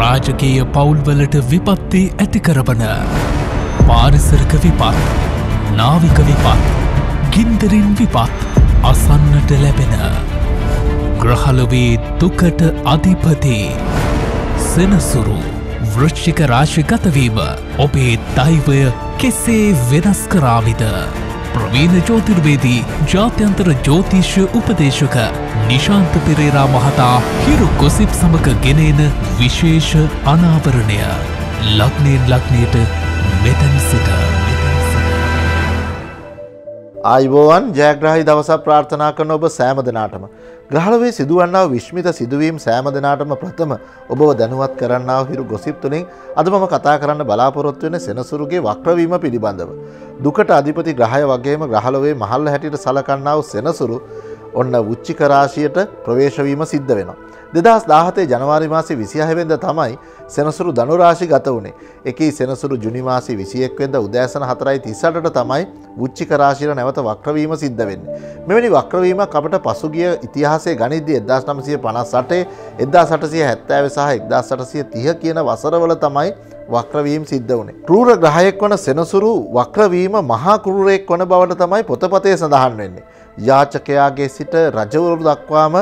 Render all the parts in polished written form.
රාජකීය පවුල්වලට විපත්ති ඇති කරවන පාරිසරික විපත්, නාවික විපත්, ගින්දරින් විපත් අසන්නට ලැබෙන ග්‍රහලොවේ දුකට අධිපති සෙනසුරු වෘශ්චික රාශිගතවීම ඔබේ දෛවය කෙසේ වෙනස් කරාවිද? ප්‍රවීණ ජෝතිර්වේදී ජාත්‍යන්තර ජෝතිෂ්‍ය උපදේශක නිශාන්ත පෙරේරා මහතා හිරු ගොසිප් සමග ගෙනෙන විශේෂ අනාවරණය ලග්නයෙන් ලග්නයට මෙතැන් සිට. ආයුබෝවන් ජයග්‍රහී දවසක් ප්‍රාර්ථනා කරන ඔබ සෑම දිනාටම ග්‍රහලොවේ සිදුවන්නා වූ විශ්මිත සිදුවීම් සෑම දිනාටම ප්‍රථම ඔබව දැනුවත් කරන්නා වූ හිරු ගොසිප් තුලින් අද මම කතා කරන්න බලාපොරොත්තු වෙන සෙනසුරුගේ වක්‍රවීම පිළිබඳව. දුකට අධිපති ග්‍රහය වගේම ග්‍රහලොවේ මහල්ල හැටියට සලකන්නා වූ සෙනසුරු ඔන්න වෘශ්චික රාශියට ප්‍රවේශ වීම සිද්ධ වෙනවා. 2017 ජනවාරි මාසේ 26 වෙනිදා තමයි සෙනසුරු ධනු රාශි ගත වුණේ. එකී සෙනසුරු ජුනි මාසේ 21 වෙනිදා උදෑසන 4:38ට තමයි වෘශ්චික රාශියට නැවත වක්‍රවීම සිද්ධ වෙන්නේ. මෙවැනි වක්‍රවීමක් අපට පසුගිය ඉතිහාසයේ ගණිතදී 1958, 1870 සහ 1830 කියන වසරවල තමයි වක්‍රවීම සිද්ධ වුණේ. ක්‍රූර ග්‍රහයෙක් වන සෙනසුරු වක්‍රවීම මහා ක්‍රූරයෙක් වන බවට තමයි පොතපතේ සඳහන් වෙන්නේ. යාචකයාගේ සිට රජවරු දක්වාම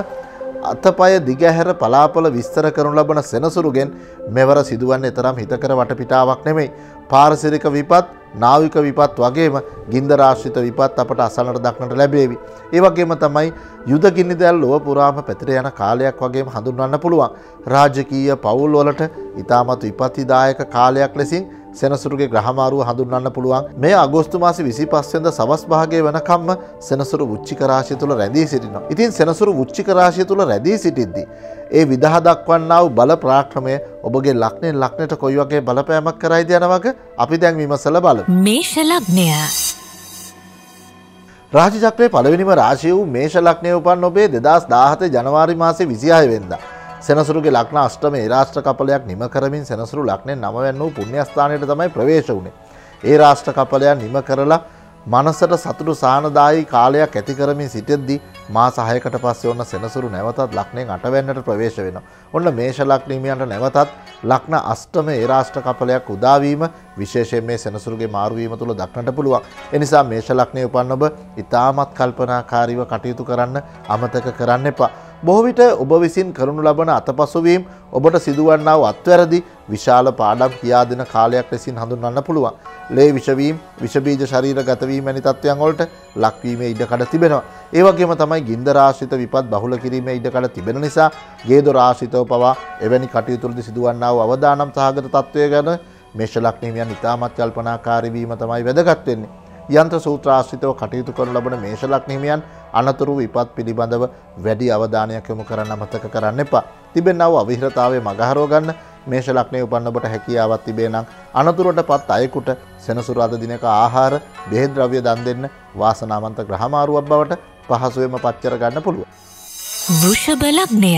අතපය දිගහැර පලාපල විස්තර කරනු ලබන සෙනසුරුගෙන් මෙවර සිදුවන්නේ තරම් හිතකර වටපිටාවක් නෙමෙයි. පාරිසරික විපත්, නාවික විපත් වගේම ගින්දර ආශ්‍රිත විපත් අපට අසන්නට දක්නට ලැබේවි. ඒ වගේම තමයි යුද ගිනිදැල් ලොව පුරාම පැතිර යන කාලයක් වගේම හඳුන්වන්න පුළුවන්. රාජකීය පවුල් වලට ඉතාමත් විපත්තිදායක කාලයක් ලෙසින් සෙනසුරුගේ ග්‍රහමාරුව හඳුන්වන්න පුළුවන්. මේ අගෝස්තු මාසේ 25 වෙනිදා සවස් භාගයේ වෙනකම්ම සෙනසුරු වෘශ්චික රාශිය තුල රැඳී සිටිනවා. ඉතින් සෙනසුරු වෘශ්චික රාශිය තුල රැඳී සිටිද්දී ඒ විදහ දක්වන්නා වූ බල ප්‍රාක්‍රමය ඔබගේ ලග්නයෙන් ලග්නයට කොයි වගේ බලපෑමක් කරයිද යන වගේ අපි දැන් විමසලා බලමු. මේෂ ලග්නය. රාශි චක්‍රයේ පළවෙනිම රාශිය වූ මේෂ ලග්නයේ උපන් ඔබේ 2017 ජනවාරි මාසේ 26 වෙනිදා සෙනසුරුගේ ලග්න අෂ්ටම ඒරාෂ්ට්‍ර කපලයක් නිම කරමින් සෙනසුරු ලග්නෙන් 9 වැන්න වූ පුණ්‍ය ස්ථානයට තමයි ප්‍රවේශ වුණේ. ඒ රාෂ්ට්‍ර කපලයන් නිම කරලා මනසට සතුටු සානදායී කාලයක් ඇති කරමින් සිටෙද්දී මාස 6කට පස්සේ ඔන්න සෙනසුරු නැවතත් ලග්නෙන් 8 වැන්නට ප්‍රවේශ වෙනවා. ඔන්න මේෂ ලග්නිමියන්ට නැවතත් ලග්න අෂ්ටම ඒරාෂ්ට්‍ර කපලයක් උදා වීම විශේෂයෙන් මේ සෙනසුරුගේ මාරු වීම තුල දක්නට පුළුවන්. ඒ නිසා මේෂ ලග්නයේ උපන් ඔබ ඉතාමත් කල්පනාකාරීව කටයුතු කරන්න අමතක කරන්න එපා. බොහෝ විට ඔබ විසින් කරනු ලබන අතපසුවීම් ඔබට සිදුවන්නා වූ අත්වැරදි විශාල පාඩම් කියා දෙන කාලයක් ලෙසින් හඳුන්වන්න පුළුවන්. ලේ විෂවීම, විෂ බීජ ශරීරගත වීම වැනි තත්ත්වයන් වලට ලක්වීමේ ඉඩකඩ තිබෙනවා. ඒ වගේම තමයි ගින්දර ආශ්‍රිත විපත් බහුල කිරීමේ ඉඩකඩ තිබෙන නිසා ගේදොර ආශ්‍රිතව පවා එවැනි කටයුතු වලදී සිදුවන්නා වූ අවදානම් සහගත තත්ත්වය ගැන මේෂ ලග්නියන් ඉතාමත් කල්පනාකාරී වීම තමයි වැදගත් වෙන්නේ. යන්ත්‍ර සූත්‍ර ආශ්‍රිතව කටයුතු කරන ලබන මේෂ ලග්නියන් අනතුරු විපත් පිළිබඳව වැඩි අවධානයක් යොමු කරන්න අමතක කරන්න එපා. තිබෙනා වූ අවිහිරතාවයේ මගහරව ගන්න මේෂ ලග්නයේ උපන්න ඔබට හැකියාවක් තිබේ නම් අනතුරටපත් අයෙකුට සෙනසුරු අද දිනක ආහාර, බෙහෙත් ද්‍රව්‍ය දන් දෙන්න වාසනාවන්ත ග්‍රහමාරුවක් බවට පහසුවෙන්ම පත් කර ගන්න පුළුවන්. වෘෂභ ලග්නය.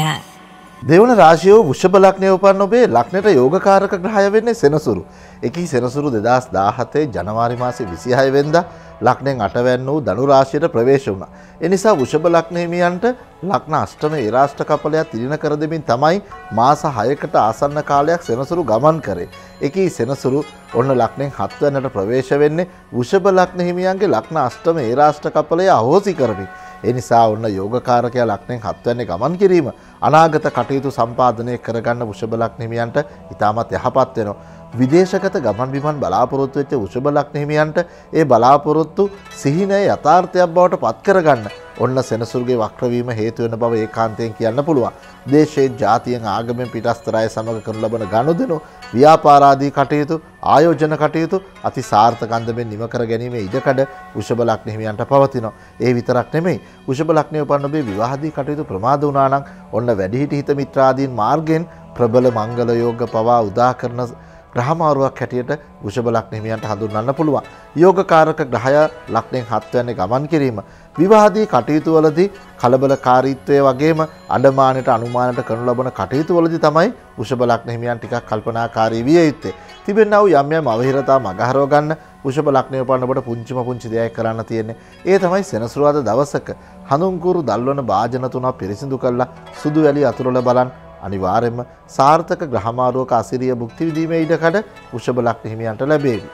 දෙවන රාශිය වූ වෘෂභ ලග්නයේ උපන් ඔබේ ලග්නයට යෝගකාරක ග්‍රහය වෙන්නේ සෙනසුරු. එකී සෙනසුරු 2017 ජනවාරි මාසේ 26 වෙනිදා ලග්නෙන් 8 වැන්න වූ ධනු රාශියට ප්‍රවේශ වුණා. ඒ නිසා වෘෂභ ලග්නෙහිමියන්ට ලග්න අෂ්ටම ඒරාෂ්ට්‍ර කපලයක් තිරින කර දෙමින් තමයි මාස 6කට ආසන්න කාලයක් සෙනසුරු ගමන් කරේ. එකී සෙනසුරු ඔන්න ලග්නෙන් 7 වැන්නට ප්‍රවේශ වෙන්නේ වෘෂභ ලග්නෙහිමියන්ගේ ලග්න අෂ්ටම ඒරාෂ්ට්‍ර කපලය අහෝසි කරමින්. ඒ නිසා ඔන්න යෝගකාරකයා ලග්නෙන් 7 වැන්නේ ගමන් කිරීම අනාගත කටයුතු සම්පාදනය කරගන්න වෘෂභ ලග්නෙහිමියන්ට ඉතාමත් යහපත් වෙනවා. විදේශගත ගමන් බිමන් බලාපොරොත්තු වෙච්ච වෘෂභ ලග්නෙහිමියන්ට ඒ බලාපොරොත්තු සිහිනය යථාර්ථයක් බවට පත් කරගන්න ඔන්න සෙනසුරුගේ වක්‍රවීම හේතු වෙන බව ඒකාන්තයෙන් කියන්න පුළුවන්. දේශයෙන්, ජාතියෙන්, ආගමෙන් පිටස්තර අය සමග කරනු ලබන ගනුදෙනු, ව්‍යාපාරාදී කටයුතු, ආයෝජන කටයුතු අති සාර්ථක අන්දමින් නිම කර ගැනීමේ ඉඩකඩ වෘෂභ ලග්නෙහිමියන්ට පවතිනවා. ඒ විතරක් නෙමෙයි වෘෂභ ලග්නයේ උපන් ඔබේ විවාහදී කටයුතු ප්‍රමාද වුණා නම් ඔන්න වැඩිහිටි හිත මිත්‍රාදීන් මාර්ගයෙන් ප්‍රබල මංගල යෝග පවා උදා කරන ග්‍රහමාරුවක් හැටියට වෘෂභ ලග්නෙහිමියන්ට හඳුන්වන්න පුළුවන්. යෝගකාරක ග්‍රහය ලග්නෙන් 7 වැන්නේ ගමන් කිරීම විවාහදී කටයුතු වලදී කලබලකාරීත්වය වගේම අඩමානට අනුමානට කරනු ලබන කටයුතු වලදී තමයි වෘෂභ ලග්නෙහිමියන් ටිකක් කල්පනාකාරී විය යුත්තේ. තිබෙනා වූ යම් යම් අවහිරතා මගහරව ගන්න වෘෂභ ලග්නයේ උපන්න ඔබට පුංචි දෙයක් කරන්න තියෙන්නේ. ඒ තමයි සෙනසුරාදා දවසක හඳුන්කුරු දල්වන භාජන තුනක් පිරිසිදු කරලා සුදු වැලි අතුරල බලන් අනිවාර්යයෙන්ම සාර්ථක ග්‍රහමාරුවක අසිරිය භුක්ති විඳීමේ ඉඩකඩ වෘෂභ ලග්න හිමියන්ට ලැබේවි.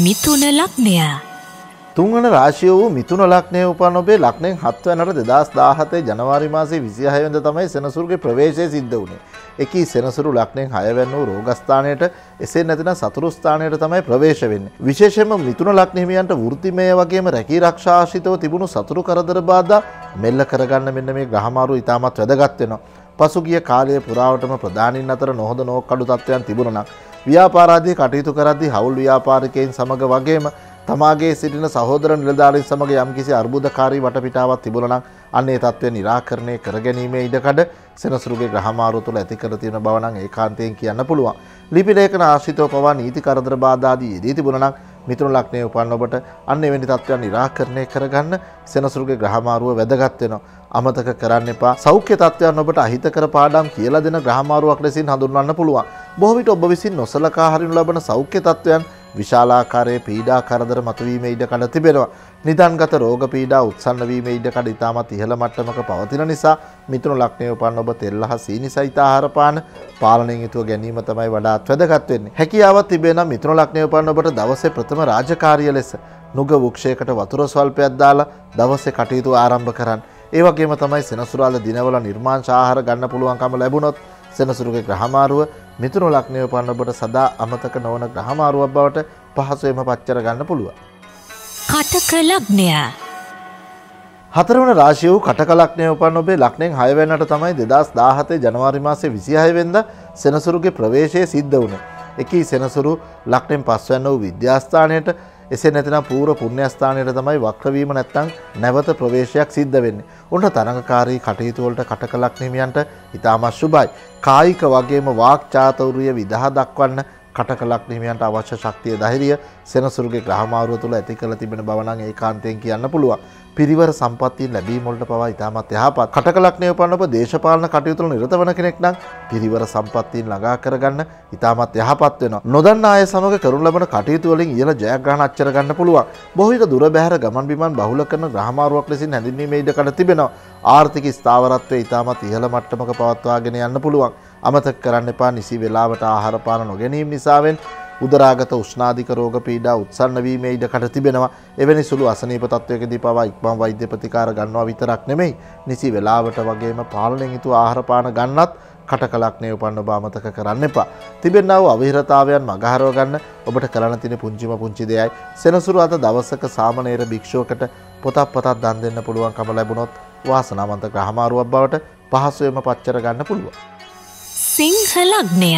මිථුන ලග්නය. තුන්වන රාශිය වූ මිථුන ලග්නයේ උපන් ඔබේ ලග්නයෙන් 7 වෙනිදා 2017 ජනවාරි මාසයේ 26 වෙනිදා තමයි සෙනසුරුගේ ප්‍රවේශය සිද්ධ වුණේ. එකී සෙනසුරු ලග්නයෙන් 6 වෙනි වූ රෝගස්ථානයට එසේ නැතිනම් සතුරු ස්ථානයට තමයි ප්‍රවේශ වෙන්නේ. විශේෂයෙන්ම මිථුන ලග්න හිමියන්ට වෘත්තිමය වගේම රැකී ආරක්ෂා ආශ්‍රිතව තිබුණු සතුරු කරදර බාධා මෙල්ල කරගන්න මෙන්න මේ ග්‍රහමාරු ඉතාමත් වැදගත් වෙනවා. පසුගිය කාලයේ පුරාවටම ප්‍රධානීන් අතර නොහොඳ නොකඩු තත්ත්වයන් තිබුණා නම් ව්‍යාපාර ආදී කටයුතු කරද්දී හවුල් ව්‍යාපාරිකයන් සමග වගේම තමාගේ සිටින සහෝදර නිලධාරීන් සමග යම්කිසි අර්බුදකාරී වටපිටාවක් තිබුණා නම් අන්න ඒ තත්ත්වය निराකරණය කර ගැනීමේ ඉඩකඩ සෙනසුරුගේ ග්‍රහමාරුව තුළ ඇති කර තියෙන බව නම් ඒකාන්තයෙන් කියන්න පුළුවන්. ලිපි ලේඛන ආශ්‍රිතව පවා නීති කරදර බාධා ආදී යෙදී තිබුණා නම් මිථුන ලග්නයේ උපන් ඔබට අන්න එවැනි තත්ත්වයන් निराකරණය කරගන්න සෙනසුරුගේ ග්‍රහමාරුව වැදගත් වෙනවා. අමතක කරන්න එපා. සෞඛ්‍ය තත්ත්වයන් ඔබට අහිතකර පාඩම් කියලා දෙන ග්‍රහමාරුවක් ලෙසින් හඳුන්වන්න පුළුවන්. බොහෝ විට ඔබ විසින් නොසලකා හරිනු ලබන සෞඛ්‍ය තත්ත්වයන් විශාලාකාරයේ පීඩා කරදර මතුවීමේ ඉඩකඩ තිබෙනවා. නිදන්ගත රෝග පීඩා උත්සන්න වීමේ ඉඩකඩ ඉතාමත් ඉහළ මට්ටමක පවතින නිසා මිථුන ලග්නයේ උපන් ඔබ තෙල් හා සීනි සහිත ආහාර පාන පාලනයෙන් යුතුව ගැනීම තමයි වඩාත් වැදගත් වෙන්නේ. හැකියාවක් තිබේ නම් මිථුන ලග්නයේ උපන් ඔබට දවසේ ප්‍රථම රාජකාරිය ලෙස නුග වෘක්ෂයකට වතුර ස්වල්පයක් දාලා දවසේ කටයුතු ආරම්භ කරන්න. ඒ වගේම තමයි සෙනසුරාදා දිනවල නිර්මාංශ ආහාර ගන්න පුළුවන්කම ලැබුණොත් සෙනසුරුගේ ග්‍රහමාරුව මිථුන ලග්නයේ උපන් ඔබට සදා අමතක නොවන ග්‍රහමාරුවක් බවට පහසුවෙන්ම පච්චර ගන්න පුළුවන්. කටක ලග්නය. හතරවන රාශිය වූ කටක ලග්නයේ උපන් ඔබේ ලග්නයෙන් 6 වෙනිදාට තමයි 2017 ජනවාරි මාසයේ 26 වෙනිදා සෙනසුරුගේ ප්‍රවේශය සිද්ධ වුණේ. එකී සෙනසුරු ලග්නයෙන් 5 වෙනිදා වූ විද්‍යාස්ථානයට එසේ නැතිනම් පූර්ව පුණ්‍යස්ථානයට තමයි වක්‍ර වීම නැත්නම් නැවත ප්‍රවේශයක් සිද්ධ වෙන්නේ. උන්ට තරඟකාරී කටයුතු වලට කටක ලග්න හිමියන්ට ඉතාමත් සුබයි. කායික වගේම වාක් චාතුර්ය විදහා දක්වන්න කටක ලග්න හිමියන්ට අවශ්‍ය ශක්තිය ධෛර්යය සෙනසුරුගේ ග්‍රහමාරුව තුළ ඇති කළ තිබෙන බව නම් ඒකාන්තයෙන් කියන්න පුළුවන්. පිරිවර සම්පත්තිය ලැබීම වලට පවා ඉතාමත් යහපත්. කටක ලග්නයේ උපන් ඔබ දේශපාලන කටයුතු වල නිරත වන කෙනෙක් නම් පිරිවර සම්පත්තිය ළඟා කරගන්න ඉතාමත් යහපත් වෙනවා. නොදන්නා අය සමග කරනු ලබන කටයුතු වලින් ඉහළ ජයග්‍රහණ අච්චර ගන්න පුළුවන්. බොහෝ විට දුර බැහැර ගමන් බිමන් බහුල කරන ග්‍රහමාරුවක් ලෙසින් හැඳින්වීමේ ඉඩකඩ තිබෙනවා. ආර්ථික ස්ථාවරත්වය ඉතාමත් ඉහළ මට්ටමක පවත්වාගෙන යන්න පුළුවන්. අමතක කරන්න එපා නිසි වේලාවට ආහාර පාන නොගැනීම නිසාවෙන් උදරාගත උෂ්ණාධික රෝග පීඩා උත්සන්න වීමේ ඉඩකඩ තිබෙනවා. එවැනි සුළු අසනීප තත්වයකදී පවා ඉක්මන් වෛද්‍ය ප්‍රතිකාර ගන්නවා විතරක් නෙමෙයි නිසි වේලාවට වගේම පාලනයෙන් යුතු ආහාර පාන ගන්නත් කටක ලග්නයේ උපන් ඔබ අමතක කරන්න එපා. තිබෙනා වූ අවහිරතාවයන් මගහරව ගන්න ඔබට කරන්න තියෙන පුංචිම පුංචි දෙයයි සෙනසුරු අත දවසක සාමණේර භික්ෂුවකට පොතක් දන් දෙන්න පුළුවන්කම ලැබුණොත් වාසනාවන්ත ග්‍රහමාරුවක් බවට පහසුවෙන්ම පච්චර ගන්න පුළුවන්. සිංහ ලග්නය.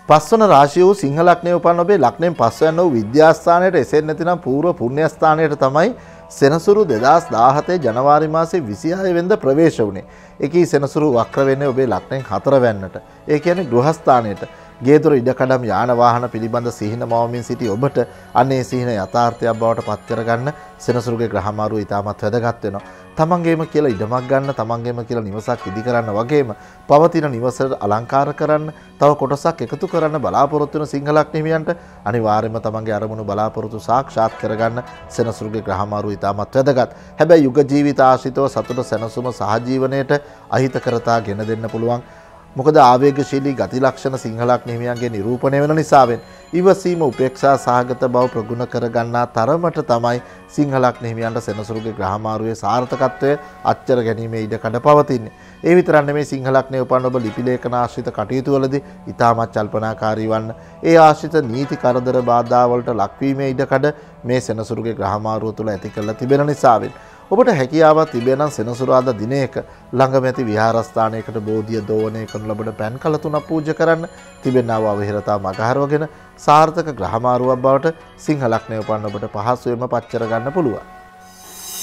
පස්වන රාශිය වූ සිංහ ලග්නයේ උපන් ඔබේ ලග්නයෙන් 5 වෙනිදා වූ විද්‍යාස්ථානයට එසේ නැතිනම් පූර්ව පුණ්‍යස්ථානයට තමයි සෙනසුරු 2017 ජනවාරි මාසයේ 26 වෙනිදා ප්‍රවේශ වුණේ. එකී සෙනසුරු වක්‍ර වෙන්නේ ඔබේ ලග්නයෙන් 4 වෙනිදාට. ඒ කියන්නේ ගෘහස්ථානයට. ගේදොර ඉඩකඩම් යාන වාහන පිළිබඳ සිහින මවමින් සිටි ඔබට අනේ සිහින යථාර්ථයක් බවට පත් කරගන්න සෙනසුරුගේ ග්‍රහමාරුව ඉතාමත් වැදගත් වෙනවා. තමන්ගේම කියලා ඉඩමක් ගන්න, තමන්ගේම කියලා නිවසක් ඉදි කරන්න වගේම පවතින නිවසට අලංකාර කරන්න, තව කොටසක් එකතු කරන්න බලාපොරොත්තු වෙන සිංහ ලග්න හිමියන්ට අනිවාර්යයෙන්ම තමන්ගේ අරමුණු බලාපොරොත්තු සාක්ෂාත් කරගන්න සෙනසුරුගේ ග්‍රහමාරුව ඉතාමත් වැදගත්. හැබැයි යුග ජීවිත ආශ්‍රිතව සතුට සැනසුම සහජීවනයේට අහිතකරතා ගෙන දෙන්න පුළුවන්. මොකද ආවේගශීලී ගති ලක්ෂණ සිංහ ලග්න හිමියන්ගේ නිරූපණය වෙන නිසාවෙන් ඉවසීම උපේක්ෂා සහගත බව ප්‍රගුණ කරගන්නා තරමට තමයි සිංහ ලග්න හිමියන්ට සෙනසුරුගේ ග්‍රහමාරුවේ සාර්ථකත්වය අච්චර ගැනීමේ ඉඩකඩ පවතින්නේ. ඒ විතරක් නෙමෙයි සිංහ ලග්නයේ උපන් ඔබ ලිපි ලේඛන ආශ්‍රිත කටයුතු වලදී ඉතාමත් කල්පනාකාරී වන්න. ඒ ආශ්‍රිත නීති කරදර බාධා වලට ලක්වීමේ ඉඩකඩ මේ සෙනසුරුගේ ග්‍රහමාරුව තුළ ඇති කරලා තිබෙන නිසාවෙන් ඔබට හැකියාවක් තිබේ නම් සෙනසුරාදා දිනයක ළඟම ඇති විහාරස්ථානයකට බෝධිය දෝවනය කරනු ලබන පෑන් කල 3ක් පූජා කරන්න. තිබෙනා වූ අවහිරතාව මගහරවගෙන සාර්ථක ග්‍රහමාරුවක් බවට සිංහ ලග්නයේ උපන් ඔබට පහසුවෙන්ම පච්චර ගන්න පුළුවන්.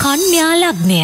කන්‍යා ලග්නය.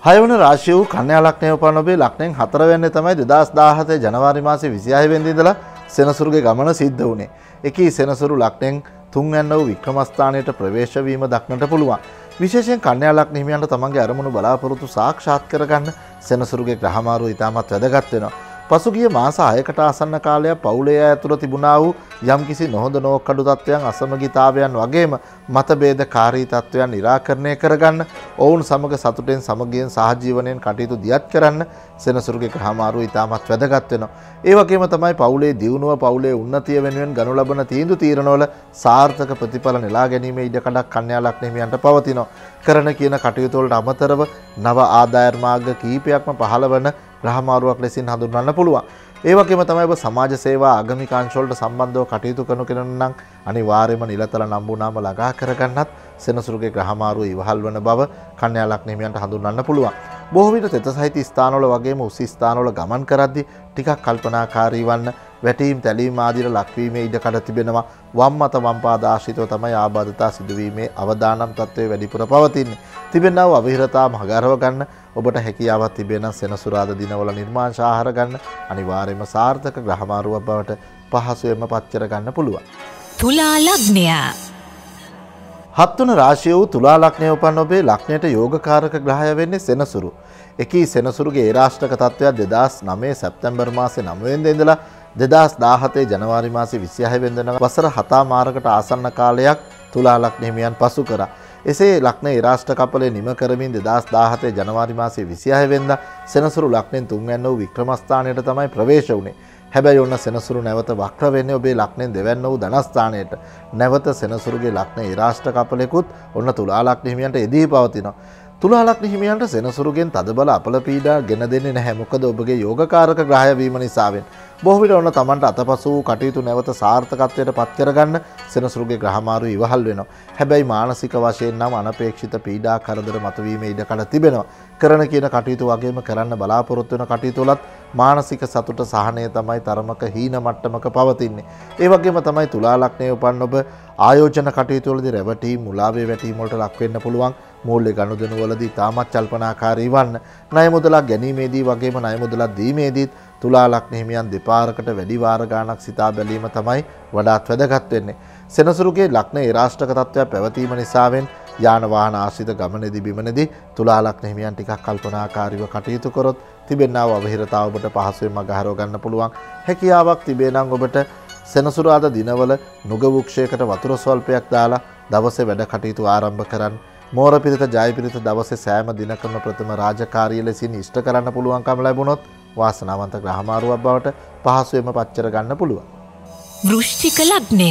6 වන රාශිය වූ කන්‍යා ලග්නයේ උපන් ඔබේ ලග්නයෙන් 4 වෙනිදා තමයි 2017 ජනවාරි මාසයේ 26 වෙනිදා ඉඳලා සෙනසුරුගේ ගමන සිද්ධ වුණේ. එකී සෙනසුරු ලග්නයෙන් 3 වෙනිදා වූ වික්‍රමස්ථානයට ප්‍රවේශ වීම දක්නට පුළුවන්. විශේෂයෙන් කන්‍යා ලග්න හිමියන්ට තමන්ගේ අරමුණු බලාපොරොත්තු සාක්ෂාත් කරගන්න සෙනසුරුගේ ග්‍රහමාරුව ඉතාමත් වැදගත් වෙනවා. පසුගිය මාස 6කට ආසන්න කාලයක් පවුලේ අය තුළ තිබුණා වූ යම්කිසි නොහොඳ නොකඩු තත්ත්වයන් අසමගිතාවයන් වගේම මතභේදකාරී තත්ත්වයන් निराකරණය කරගන්න ඔවුන් සමග සතුටෙන් සමගියෙන් සහජීවනයෙන් කටයුතු දියත් කරන්න සෙනසුරුගේ ග්‍රහමාරුව ඉතාමත් වැදගත් වෙනවා. ඒ වගේම තමයි පවුලේ දියුණුව පවුලේ උන්නතිය වෙනුවෙන් ගනු ලබන තීන්දුවල සාර්ථක ප්‍රතිඵල නෙලා ගැනීමේ ඉඩකඩක් කන්‍යා ලග්න හිමියන්ට පවතිනවා. කරන කියන කටයුතු වලට අමතරව නව ආදාය මාර්ග කීපයක්ම පහළ වන ග්‍රහමාරුවක් ලෙසින් හඳුන්වන්න පුළුවන්. ඒ වගේම තමයි ඔබ සමාජ සේවා ආගමික අංශ වලට සම්බන්ධව කටයුතු කරන කෙනෙක් නම් අනිවාර්යයෙන්ම නිලතල නම්බුනාම ළඟා කරගන්නත් සෙනසුරුගේ ග්‍රහමාරුව ඉවහල් වන බව කන්‍යා ලග්න හිමියන්ට හඳුන්වන්න පුළුවන්. බොහෝ විට තෙත සහිත ස්ථානවල වගේම උස් ස්ථානවල ගමන් කරද්දී ටිකක් කල්පනාකාරී වන්න වැටීම් තැලීම් ආදිර ලක්වීමේ ඉඩකඩ තිබෙනවා. වම් මත වම් පාද ආශ්‍රිතව තමයි ආබාධතා සිදුවීමේ අවදානම් තත්ත්වයේ වැඩිපුර පවතින්නේ. තිබෙනා වූ අවහිරතා මගහරව ගන්න ඔබට හැකියාවක් තිබෙන සෙනසුරාදා දිනවල නිර්මාංශ ආහාර ගන්න අනිවාර්යයෙන්ම සාර්ථක ග්‍රහමාරුවක් බවට පහසුවෙන්ම පත් කර ගන්න පුළුවන්. තුලා ලග්නය. 7 වන රාශිය වූ තුලා ලග්නයේ උපන් ඔබේ ලග්නයට යෝගකාරක ග්‍රහය වෙන්නේ සෙනසුරු. එකී සෙනසුරුගේ ඒරාෂ්ටක තත්ත්වයක් 2009 සැප්තැම්බර් මාසේ 9 වෙනිදා ඉඳලා 2017 ජනවාරි මාසේ 26 වෙනිදා වසර 7 මාරකට ආසන්න කාලයක් තුලා ලග්න හිමියන් පසු කරා. එසේ ලග්න ඒරාෂ්ටක කපලේ නිම කරමින් 2017 ජනවාරි මාසේ 26 වෙනිදා සෙනසුරු ලග්නෙන් තුන්වැන්න වූ වික්‍රමස්ථානයට තමයි ප්‍රවේශ වුණේ. හැබැයි ඔන්න සෙනසුරු නැවත වක්‍ර වෙන්නේ ඔබේ ලග්නෙන් දෙවැන්න වූ ධනස්ථානයට. නැවත සෙනසුරුගේ ලග්න ඒරාෂ්ටක කපලෙකුත් ඔන්න තුලා ලග්න හිමියන්ට එදී පවතිනවා. තුලා ලග්න හිමියන්ට සෙනසුරුගෙන් තදබල අපල පීඩා ගෙන දෙන්නේ නැහැ. මොකද ඔබගේ යෝගකාරක ග්‍රහය වීම නිසාවෙන්. බොහෝ විට ඔන්න තමන්ට අතපසු වූ කටයුතු නැවත සාර්ථකත්වයට පත් කරගන්න සෙනසුරුගේ ග්‍රහමාරු ඉවහල් වෙනවා. හැබැයි මානසික වශයෙන් නම් අනපේක්ෂිත පීඩා කරදර මතුවීමේ ඉඩකඩ තිබෙනවා. කරන කියන කටයුතු වගේම කරන්න බලාපොරොත්තු වෙන කටයුතු වලත් මානසික සතුට සහනය තමයි තරමක හීන මට්ටමක පවතින්නේ. ඒ වගේම තමයි තුලා ලග්නයේ උපන් ඔබ ආයෝජන කටයුතු වලදී රැවටීම් මුලාවේ වැටීම් වලට ලක් වෙන්න පුළුවන්. මූල්‍ය ගනුදෙනු වලදී තාමත් කල්පනාකාරී වන්න. ණය මුදලක් ගැනීමේදී වගේම ණය මුදලක් දීමේදීත් තුලා ලග්න හිමියන් දෙපාරකට වැඩි වාර ගාණක් සිතා බැලීම තමයි වඩාත් වැදගත් වෙන්නේ. සෙනසුරුගේ ලග්න ඒරාෂ්ටක තත්ත්වයක් පැවතීම නිසාවෙන් යාන වාහන ආශ්‍රිත ගමනේදී බිමනේදී තුලා ලග්න හිමියන් ටිකක් කල්පනාකාරීව කටයුතු කරොත් තිබෙනා වූ අවහිරතාව ඔබට පහසුවෙන් මගහරව ගන්න පුළුවන්. හැකියාවක් තිබේ නම් ඔබට සෙනසුරාදා දිනවල නුග වෘක්ෂයකට වතුර ස්වල්පයක් දාලා දවසේ වැඩ කටයුතු ආරම්භ කරන්න. මෝර පිරිත ජය පිරිත දවසේ සෑම දිනකම ප්‍රථම රාජකාරිය ලෙසින් ඉෂ්ට කරන්න පුළුවන්කම ලැබුණොත් වාසනාවන්ත ග්‍රහමාරුවක් බවට පහසුවෙන්ම පච්චර ගන්න පුළුවන්. වෘශ්චික ලග්නය.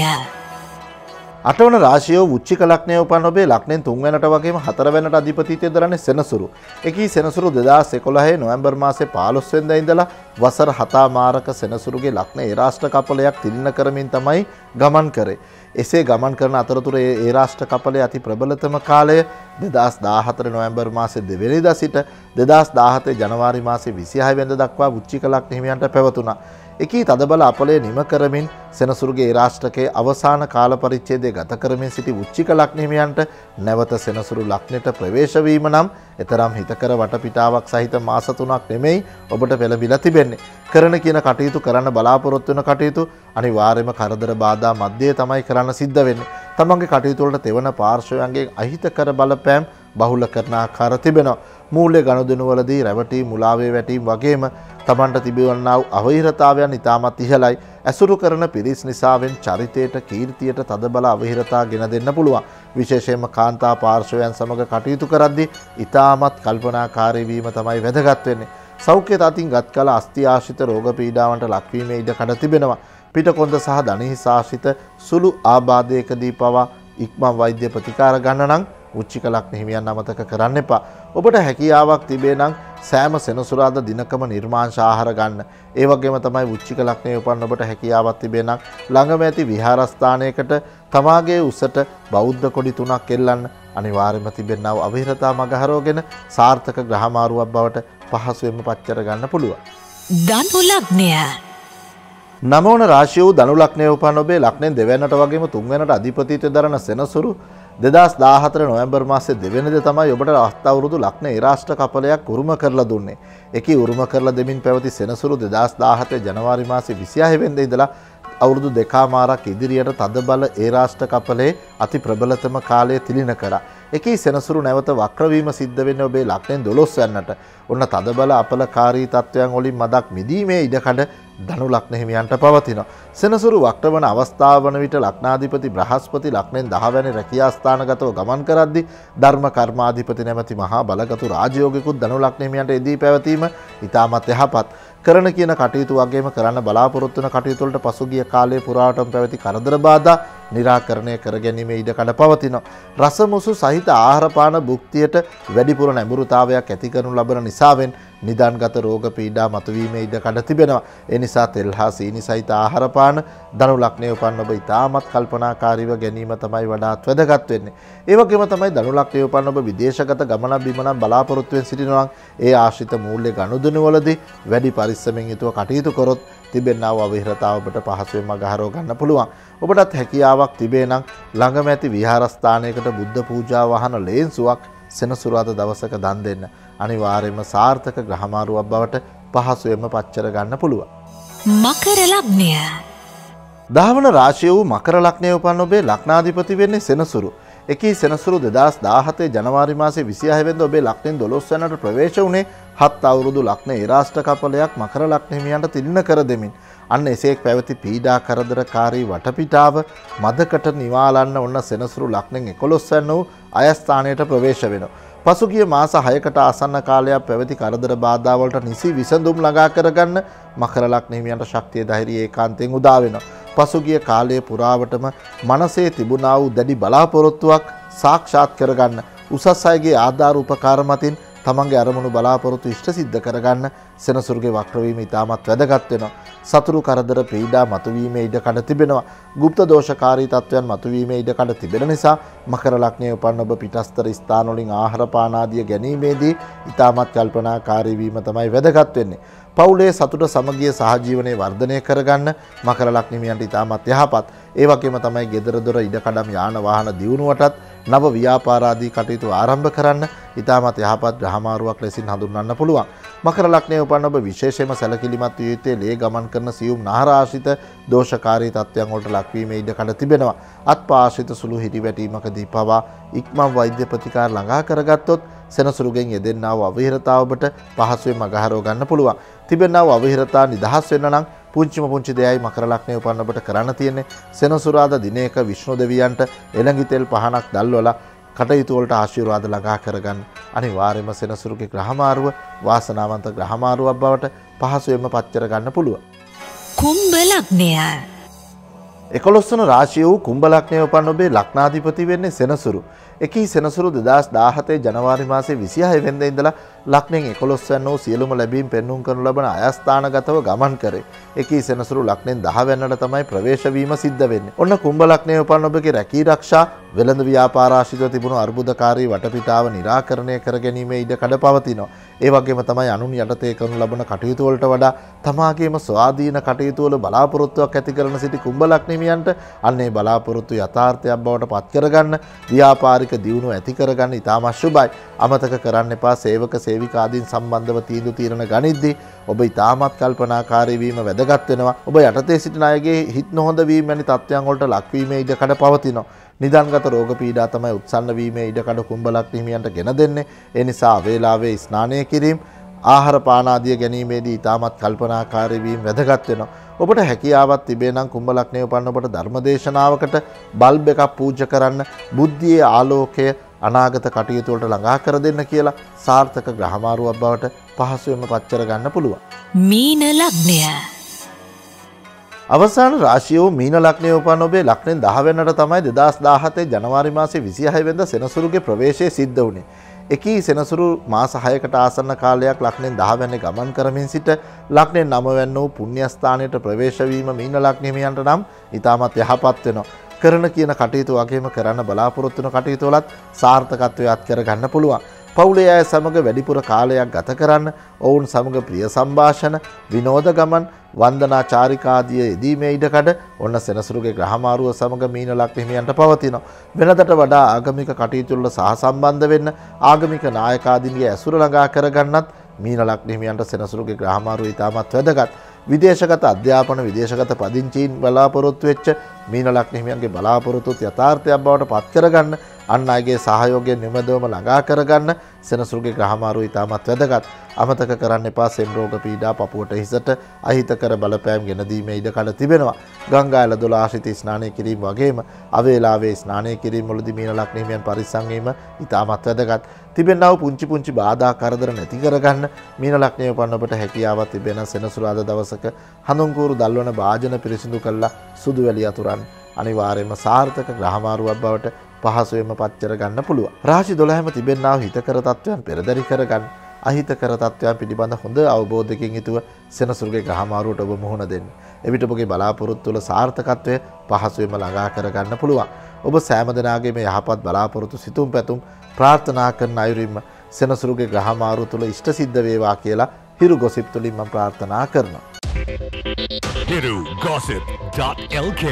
8 වන රාශිය වෘශ්චික ලග්නයේ උපන් ඔබේ ලග්නෙන් 3 වෙනිට වගේම 4 වෙනිට අධිපතිත්වය දරන්නේ සෙනසුරු. එකී සෙනසුරු 2011 නොවැම්බර් මාසේ 15 වෙනිදා ඉඳලා වසර 7 මාරක සෙනසුරුගේ ලග්න ඒරාෂ්ටක කපලයක් තිලින කරමින් තමයි ගමන් කරේ. එසේ ගමන් කරන අතරතුර ඒ ඒරාෂ්ටක කපලේ අති ප්‍රබලතම කාලය 2014 නොවැම්බර් මාසේ 2 වෙනිදා සිට 2017 ජනවාරි මාසේ 26 වෙනිදා දක්වා වෘශ්චික ලග්න හිමියන්ට පැවතුණා. එකී තදබල අපලය නිම කරමින් සෙනසුරුගේ ඒරාෂ්ටකයේ අවසාන කාල පරිච්ඡේදය ගත කරමින් සිටි වෘශ්චික ලග්න හිමියන්ට නැවත සෙනසුරු ලග්නෙට ප්‍රවේශ වීම නම් එතරම් හිතකර වටපිටාවක් සහිත මාස 3ක් නෙමෙයි ඔබට පෙළඹිලා තිබෙන්නේ. කරන කියන කටයුතු කරන්න බලාපොරොත්තු වෙන කටයුතු අනිවාර්යයෙන්ම කරදර බාධා මැද්දේ තමයි කරන්න සිද්ධ වෙන්නේ. තමන්ගේ කටයුතු වලට තෙවන පාර්ශවයන්ගේ අහිතකර බලපෑම් බහුල කරන ආකාර තිබෙනවා. මූල්‍ය ගනුදෙනු වලදී රැවටීම් මුලාවේ වැටීම් වගේම තමන්ට තිබෙනා වූ අවහිරතාවයන් ඉතාමත් ඉහළයි. ඇසුරු කරන පිරිස් නිසාවෙන් චරිතයට කීර්තියට තදබල අවහිරතා ගෙන දෙන්න පුළුවන්. විශේෂයෙන්ම කාන්තා පාර්ශවයන් සමග කටයුතු කරද්දී ඉතාමත් කල්පනාකාරී වීම තමයි වැදගත් වෙන්නේ. සෞඛ්‍ය තතින් ගත් කල අස්ථි ආශ්‍රිත රෝග පීඩාවන්ට ලක්වීමේ ඉඩ කඩ තිබෙනවා. පිටකොන්ද සහ දණහිස ආශ්‍රිත සුළු ආබාධයකදී පවා ඉක්මන් වෛද්‍ය ප්‍රතිකාර ගන්න නම් වෘශ්චික ලග්න හිමියන් අමතක කරන්න එපා. ඔබට හැකියාවක් තිබේ නම් සෑම සෙනසුරාදා දිනකම නිර්මාංශ ආහාර ගන්න. ඒ වගේම තමයි වෘශ්චික ලග්නයේ උපන් ඔබට හැකියාවක් තිබේ නම් ළඟම ඇති විහාරස්ථානයකට තමාගේ උසට බෞද්ධ කොඩි 3ක් එල්ලන්න. අනිවාර්යයෙන්ම තිබෙනා වූ අවහිරතා මගහරවගෙන සාර්ථක ග්‍රහමාරුවක් බවට පහසුවෙන්ම පච්චර ගන්න පුළුවන්. ධනු ලග්නය. 9 වන රාශිය වූ ධනු ලග්නයේ උපන් ඔබේ ලග්නෙන් දෙවැන්නට වගේම තුන්වැන්නට අධිපතිත්වය දරන සෙනසුරු 2014 නොවැම්බර් මාසේ 2 වෙනිදා තමයි ඔබට අවුරුදු ලග්න ඒරාෂ්ටක කපලයක් උරුම කරලා දුන්නේ. එකී උරුම කරලා දෙමින් පැවති සෙනසුරු 2017 ජනවාරි මාසේ 26 වෙනිදා ඉඳලා අවුරුදු දෙකමාරක් ඉදිරියට තදබල ඒරාෂ්ටක කපලේ අති ප්‍රබලතම කාලය තිලින කරා. එකී සෙනසුරු නැවත වක්‍ර වීම සිද්ධ වෙන්නේ ඔබේ ලග්නෙන් 12 වෙනිට. ඔන්න තදබල අපලකාරී තත්වයන් වලින් මදක් මිදීමේ ඉඩකඩ ධනු ලග්න හිමියන්ට පවතිනවා. සෙනසුරු වක්‍ර වන අවස්ථාව වන විට ලග්නාධිපති බ්‍රහස්පති ලග්නෙන් 10 වැනි රැකියා ස්ථානගතව ගමන් කරද්දී ධර්ම කර්මාධිපති නැමැති මහා බලගතු රාජයෝගිකුත් ධනු ලග්න හිමියන්ට එදී පැවතීම ඉතාමත් යහපත්. කරන කියන කටයුතු වගේම කරන්න බලාපොරොත්තු වන කටයුතු වලට පසුගිය කාලයේ පුරාවටම පැවති කරදර බාධා निराකරණය කර ගැනීමේ ඉඩකඩ පවතිනවා. රසමුසු සහිත ආහාර පාන භුක්තියට වැඩිපුර නැඹුරුතාවයක් ඇති කරනු ලබන නිසාවෙන් නිදාන්ගත රෝග පීඩා මතුවීමේ ඉඩකඩ තිබෙනවා. ඒ නිසා තෙල් හා සීනි සහිත ආහාර පාන ධනු ලග්නයේ උපන් ඔබ ඉතාමත් කල්පනාකාරීව ගැනීම තමයි වඩාත් වැදගත් වෙන්නේ. ඒ වගේම තමයි ධනු ලග්නයේ උපන් ඔබ විදේශගත ගමන බිමන බලාපොරොත්තු වෙන සිටිනවා නම් ඒ ආශ්‍රිත මූල්‍ය ගනුදෙනුවලදී වැඩි පරිස්සමෙන් යුතුව කටයුතු කරොත් තිබෙනා වූ අවිහිරතාව ඔබට පහසුවෙන් මගහරව ගන්න පුළුවන්. ඔබටත් හැකියාවක් තිබේ නම් ළඟම ඇති විහාරස්ථානයකට බුද්ධ පූජා වහන ලේන්සුවක් සෙනසුරාදා දවසක දන් දෙන්න. අනිවාර්යයෙන්ම සාර්ථක ග්‍රහමාරුවක් බවට පහසුවෙන්ම පච්චර ගන්න පුළුවන්. මකර ලග්නය. දහවන රාශිය වූ මකර ලග්නයේ උපන් ඔබේ ලග්නාධිපති වෙන්නේ සෙනසුරු. එකී සෙනසුරු 2017 ජනවාරි මාසයේ 26 වෙනිදා ඔබේ ලග්නෙන් 12 වෙනිදාට ප්‍රවේශ වුණේ 7 අවුරුදු ලග්න ඒරාෂ්ට්‍ර කපලයක් මකර ලග්න හිමියන්ට තිළින කර දෙමින්. අන්න එසේක් පැවති පීඩා කරදරකාරී වටපිටාව මදකට නිවාලන්න ඔන්න සෙනසුරු ලග්නෙන් 11 වෙනි වූ අයස්ථානයට ප්‍රවේශ වෙනවා. පසුගිය මාස 6කට ආසන්න කාලයක් පැවති කරදර බාධා වලට නිසි විසඳුම් ළඟා කරගන්න මකර ලග්න හිමියන්ට ශක්තිය ධෛර්යය ඒකාන්තයෙන් උදා වෙනවා. පසුගිය කාලයේ පුරාවටම මනසේ තිබුණා වූ දැඩි බලාපොරොත්තුවක් සාක්ෂාත් කරගන්න උසස් අයගේ ආධාර උපකාර මතින් තමන්ගේ අරමුණු බලාපොරොත්තු ඉෂ්ට සිද්ධ කරගන්න සෙනසුරුගේ වක්‍ර වීම ඉතාමත් වැදගත් වෙනවා. සතුරු කරදර පීඩා මතුවීමේ ඉඩකඩ තිබෙනවා. গুপ্ত දෝෂකාරී තත්වයන් මතුවීමේ ඉඩකඩ තිබෙන නිසා මකර ලග්නයේ උපන් ඔබ පිටස්තර ස්ථාන වලින් ආහාර පාන ආදිය ගැනීමේදී ඉතාමත් කල්පනාකාරී වීම තමයි වැදගත් වෙන්නේ. පවුලේ සතුට සමගිය සහජීවනයේ වර්ධනය කරගන්න මකර ලග්න හිමියන්ට ඉතාමත් යහපත්. ඒ වගේම තමයි ගෙදර දොර ඉඩකඩම් යාන වාහන දියුණුවටත් නව ව්‍යාපාර ආදී කටයුතු ආරම්භ කරන්න ඉතාමත් යහපත් ග්‍රහමාරුවක් ලෙසින් හඳුන්වන්න පුළුවන්. මකර ලග්නයේ උපන් ඔබ විශේෂයෙන්ම සැලකිලිමත් විය යුත්තේ ලේ ගමන් කරන සියුම් නාරාශිත දෝෂකාරී තත්ත්වයන් වලට ලක්වීමේ ඉඩකඩ තිබෙනවා. අත්පාශිත සුළු හිරිවැටීමකදී පවා ඉක්මන් වෛද්‍ය ප්‍රතිකාර ළඟා කරගත්තොත් සෙනසුරුගෙන් යෙදෙන්නා වූ අවහිරතාව ඔබට පහසුවෙන් මගහරව ගන්න පුළුවන්. තිබෙනා වූ අවහිරතා නිදහස් වෙන්න නම් පුංචිම පුංචි දෙයයි මකර ලග්නයේ උපන් ඔබට කරන්න තියෙන්නේ සෙනසුරාදා දිනයක විෂ්ණු දෙවියන්ට එළඟි තෙල් පහනක් දැල්වලා කටයුතු වලට ආශිර්වාද ළඟා කරගන්න. අනිවාර්යයෙන්ම සෙනසුරුගේ ග්‍රහමාරුව වාසනාවන්ත ග්‍රහමාරුවක් බවට පහසුවෙන්ම පත්කර ගන්න පුළුවන්. කුම්භ ලග්නය. 11 වන රාශිය වූ කුම්භ ලග්නයේ උපන් ඔබේ ලග්නාධිපති වෙන්නේ සෙනසුරු. එකී සෙනසුරු 2017 ජනවාරි මාසයේ 26 වෙනිදා ඉඳලා ලග්නෙන් 11 වෙනි වූ සියලුම ලැබීම් පෙන්눔 කරනු ලබන අයස්ථානගතව ගමන් කරේ. එකී සෙනසුරු ලග්නෙන් 10 වෙනිදාට තමයි ප්‍රවේශ වීම සිද්ධ වෙන්නේ. ඔන්න කුම්භ ලග්නයේ උපන් ඔබගේ රැකී ආරක්ෂා වෙළඳ ව්‍යාපාර ආශ්‍රිතව තිබුණු අර්බුදකාරී වටපිටාව निराකරණය කර ගැනීමේ ඉඩකඩ පවතිනවා. ඒ වගේම තමයි අනුන් යටතේ කරනු ලබන කටයුතු වලට වඩා තමාගේම ස්වාධීන කටයුතු වල බලාපොරොත්තුවක් ඇති කරන සිටි කුම්භ ලග්නෙමියන්ට අන්නේ බලාපොරොත්තු යථාර්ථයක් බවට පත් කරගන්න ව්‍යාපාරික දියුණුව ඇති කරගන්න ඉතාමත් ශුභයි. අමතක කරන්න එපා සේවක සේවිකාදීන් සම්බන්ධව තීන්දුව తీරන ගනිද්දී ඔබ ඉතාමත් කල්පනාකාරී වීම වැදගත් වෙනවා. ඔබ යටතේ සිටින අයගේ හිත නොහොඳ වීම වැනි තත්ත්වයන් වලට ලක්වීමේ ඉඩකඩ පවතිනවා. නිදාන්ගත රෝග පීඩා තමයි උත්සන්න වීමේ ඉඩකඩ කුම්භ ලග්න හිමියන්ට ගෙන දෙන්නේ. ඒ නිසා වේලාවේ ස්නානය කිරීම ආහාර පාන ආදිය ගැනීමේදී ඉතාමත් කල්පනාකාරී වීම වැදගත් වෙනවා. ඔබට හැකියාවක් තිබේ නම් කුම්භ ලග්නයේ උපන් ඔබට ධර්මදේශනාවකට බල්බ් එකක් පූජා කරන්න බුද්ධියේ ආලෝකය අනාගත කටයුතු වලට ළඟා කර දෙන්න කියලා සාර්ථක ග්‍රහමාරුවක් බවට පහසුවෙන්ම පත්කර ගන්න පුළුවන්. මීන ලග්නය. අවසාන රාශිය වූ මීන ලග්නයේ උපන් ඔබේ ලග්නෙන් 10 වෙනිදාට තමයි 2017 ජනවාරි මාසයේ 26 වෙනිදා සෙනසුරුගේ ප්‍රවේශය සිද්ධ වුණේ. එකී සෙනසුරු මාස 6කට ආසන්න කාලයක් ලග්නෙන් 10 වෙනි ගමන් කරමින් සිට ලග්නෙන් 9 වෙනි වූ පුණ්‍ය ස්ථානයට ප්‍රවේශ වීම මීන ලග්න හිමියන්ට නම් ඉතාමත් යහපත් වෙනවා. කරන කියන කටයුතු වගේම කරන්න බලාපොරොත්තු වෙන කටයුතු වලත් සාර්ථකත්වයක් අත් කර ගන්න පුළුවන්. පවුලේ අය සමග වැඩිපුර කාලයක් ගත කරන්න, ඔවුන් සමග ප්‍රිය සංഭാෂණ, විනෝද ගමන්, වන්දනා චාරිකා ආදී යෙදීමේ ඉඩකඩ ඔන්න සෙනසුරුගේ ග්‍රහමාරුව සමග මීන ලග්න හිමියන්ට පවතිනවා. වෙනදට වඩා ආගමික කටයුතු වල සහසම්බන්ධ වෙන්න, ආගමික නායකාදීන්ගේ ඇසුර ළඟා කරගන්නත් මීන ලග්න හිමියන්ට සෙනසුරුගේ ග්‍රහමාරුව ඉතාමත් වැදගත්. විදේශගත අධ්‍යාපන විදේශගත පදිංචීන් බලාපොරොත්තු වෙච්ච මීන ලග්න හිමියන්ගේ බලාපොරොත්තුත් යථාර්ථයක් බවට පත් කරගන්න, අන් අයගේ සහයෝගයෙන් නිමදවම ළඟා කරගන්න සෙනසුරුගේ ග්‍රහමාරුව ඉතාමත් වැදගත්. අමතක කරන්න එපා සෙම් රෝග පීඩා පපුවට හිසට අහිතකර බලපෑම් ගෙන දීමේ ඉඩකඩ තිබෙනවා. ගංගා ඇලදොල ආශ්‍රිත ස්නානය කිරීම වගේම අවේලාවේ ස්නානය කිරීම වලදී මීන ලග්න හිමියන් පරිස්සම් වීම ඉතාමත් වැදගත්. තිබෙනා වූ පුංචි බාධා කරදර නැති කරගන්න මීන ලග්නයේ උපන්න ඔබට හැකියාවක් තිබෙන සෙනසුරාදා දවසක හඳුන්කూరు දල්වන භාජන පිරිසිදු කළා සුදු වැලි අතුරන් අනිවාර්යයෙන්ම සාර්ථක ග්‍රහමාරුවක් බවට පහසුවෙන්ම පත් කර ගන්න පුළුවන්. රාශි 12ම තිබෙනා වූ හිතකර තත්වයන් පෙරදරි කරගන්න අහිතකර තත්වයන් පිළිබඳ හොඳ අවබෝධයකින් යුතුව සෙනසුරුගේ ග්‍රහමාරුවට ඔබ මුහුණ දෙන්න. එවිට ඔබගේ බලාපොරොත්තු වල සාර්ථකත්වය පහසුවෙන්ම ළඟා කර ගන්න පුළුවන්. ඔබ සෑම දිනාගේම යහපත් බලාපොරොත්තු සිතුම් පැතුම් ප්‍රාර්ථනා කරන අයුරින්ම සෙනසුරුගේ ග්‍රහමාරුව තුල ඉෂ්ට සිද්ධ වේවා කියලා හිරු ගොසිප් තුලින් මම ප්‍රාර්ථනා කරනවා. hirugossip.lk